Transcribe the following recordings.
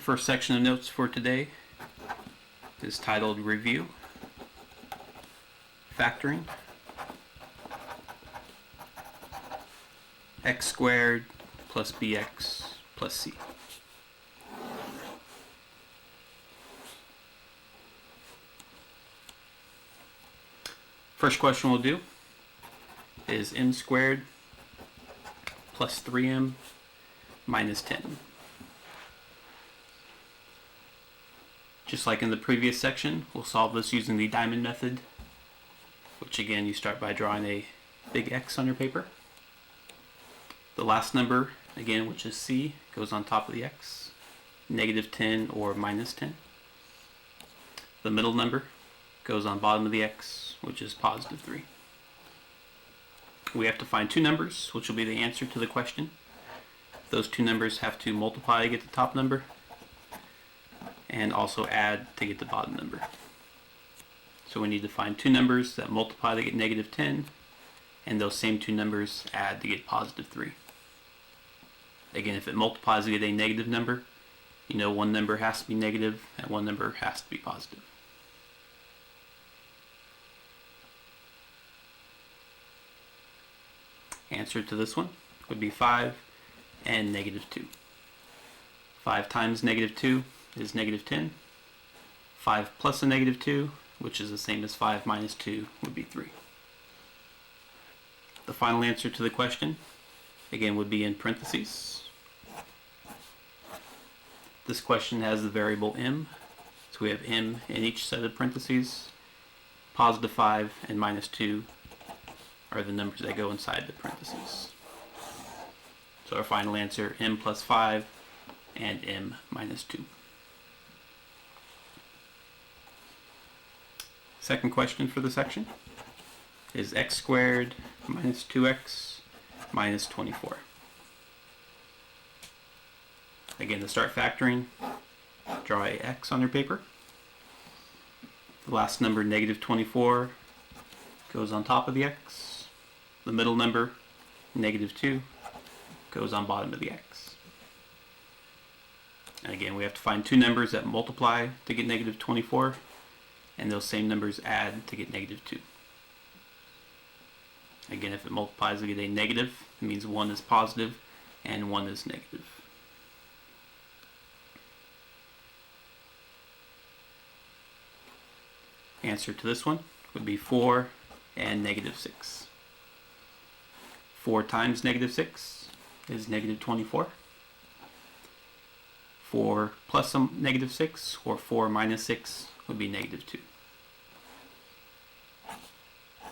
first section of notes for today is titled Review, Factoring, x squared plus bx plus c. First question we'll do is m squared plus 3m minus 10. Just like in the previous section, we'll solve this using the diamond method, which again you start by drawing a big X on your paper. The last number, again, which is c, goes on top of the X, negative 10 or minus 10. The middle number goes on bottom of the X, which is positive 3. We have to find two numbers, which will be the answer to the question. Those two numbers have to multiply to get the top number, and also add to get the bottom number. So we need to find two numbers that multiply to get negative 10, and those same two numbers add to get positive 3. Again, if it multiplies to get a negative number, you know one number has to be negative and one number has to be positive. Answer to this one would be 5 and negative 2. 5 times negative 2 is negative 10. 5 plus a negative 2, which is the same as 5 minus 2, would be 3. The final answer to the question, again, would be in parentheses. This question has the variable m, so we have m in each set of parentheses. Positive 5 and minus 2 are the numbers that go inside the parentheses. So our final answer, m plus 5 and m minus 2. Second question for the section is x squared minus 2x minus 24. Again, to start factoring, draw a x on your paper. The last number, negative 24, goes on top of the x. The middle number, negative 2, goes on bottom of the x. And again, we have to find two numbers that multiply to get negative 24, and those same numbers add to get negative 2. Again, if it multiplies to get a negative, it means one is positive and one is negative. Answer to this one would be 4 and negative 6. 4 times negative 6 is negative 24. 4 plus some negative 6, or 4 minus 6, would be negative 2.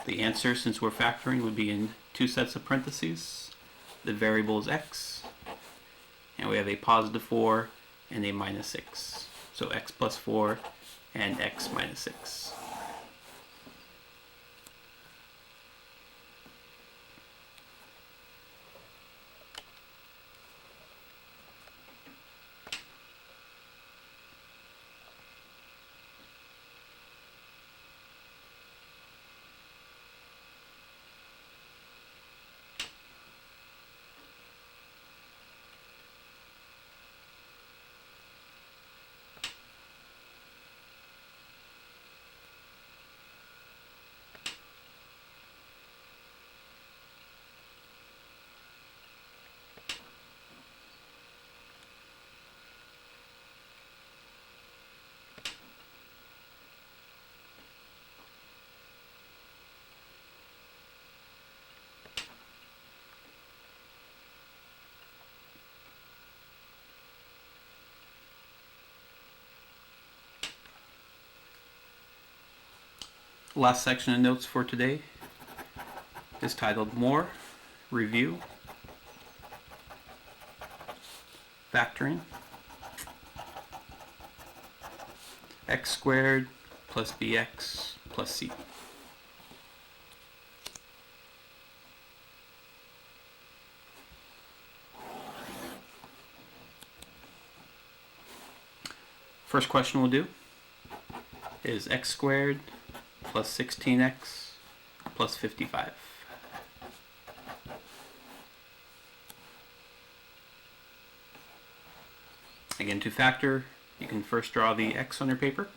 The answer, since we're factoring, would be in two sets of parentheses. The variable is x, and we have a positive 4 and a minus 6. So x plus 4 and x minus 6. Last section of notes for today is titled More, Review, Factoring, x squared plus bx plus c. First question we'll do is x squared plus 16x plus 55. Again, to factor, you can first draw the x on your paper.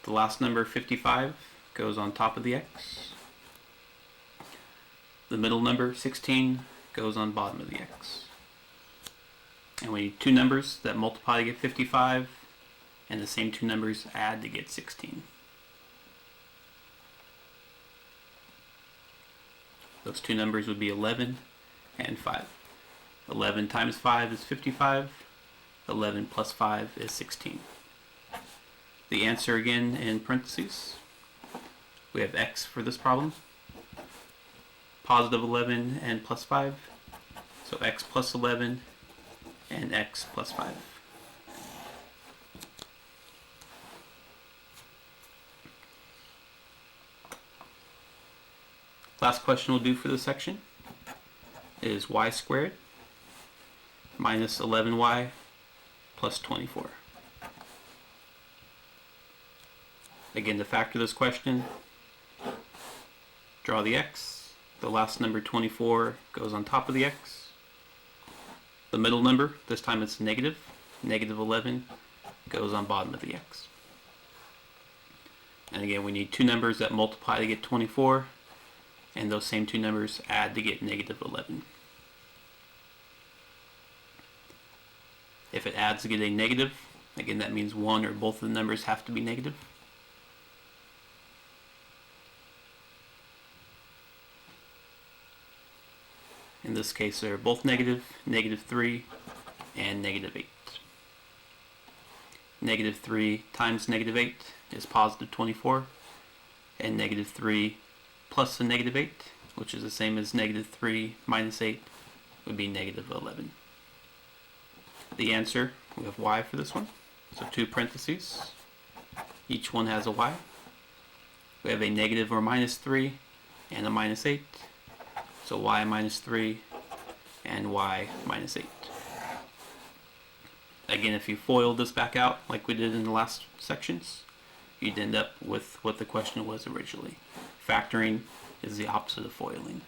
The last number, 55, goes on top of the x. The middle number, 16, goes on bottom of the x. And we need two numbers that multiply to get 55, and the same two numbers add to get 16. Those two numbers would be 11 and 5. 11 times 5 is 55. 11 plus 5 is 16. The answer again in parentheses. We have x for this problem. Positive 11 and plus 5. So x plus 11 and x plus 5. Last question we'll do for this section is y squared minus 11y plus 24. Again, to factor this question, draw the x. The last number, 24, goes on top of the x. The middle number, this time it's negative. Negative 11 goes on bottom of the x. And again, we need two numbers that multiply to get 24, and those same two numbers add to get negative 11. If it adds to get a negative, again, that means one or both of the numbers have to be negative. In this case, they're both negative, negative 3 and negative 8. Negative 3 times negative 8 is positive 24, and negative 3 plus a negative 8, which is the same as negative 3 minus 8, would be negative 11. The answer, we have y for this one. So two parentheses. Each one has a y. We have a negative or minus 3 and a minus 8. So y minus 3 and y minus 8. Again, if you FOIL this back out like we did in the last sections, you'd end up with what the question was originally. Factoring is the opposite of FOILing.